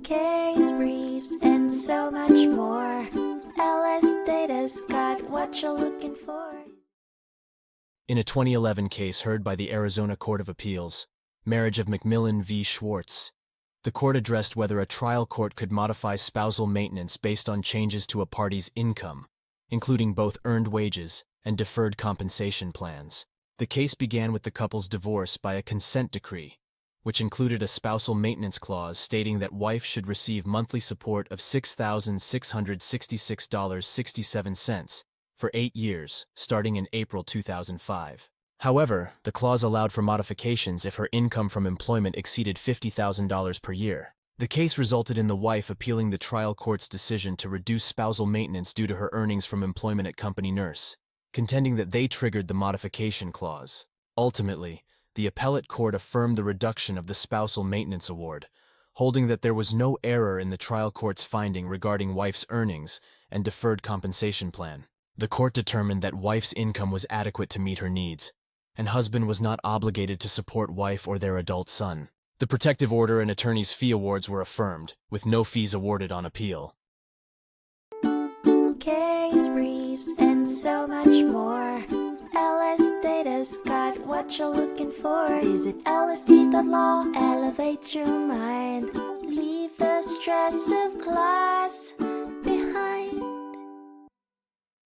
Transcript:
case briefs, and so much more. LSData's got what you're looking for. In a 2011 case heard by the Arizona Court of Appeals, Marriage of MacMillan v. Schwartz, the court addressed whether a trial court could modify spousal maintenance based on changes to a party's income, including both earned wages and deferred compensation plans. The case began with the couple's divorce by a consent decree, which included a spousal maintenance clause stating that wife should receive monthly support of $6,666.67 for 8 years, starting in April 2005. However, the clause allowed for modifications if her income from employment exceeded $50,000 per year. The case resulted in the wife appealing the trial court's decision to reduce spousal maintenance due to her earnings from employment at company nurse, contending that they triggered the modification clause. Ultimately, the appellate court affirmed the reduction of the spousal maintenance award, holding that there was no error in the trial court's finding regarding wife's earnings and deferred compensation plan. The court determined that wife's income was adequate to meet her needs, and husband was not obligated to support wife or their adult son. The protective order and attorney's fee awards were affirmed, with no fees awarded on appeal. Case briefs, and so much more. LSData's got what you're looking for. Visit lsd.law, elevate your mind. Leave the stress of class.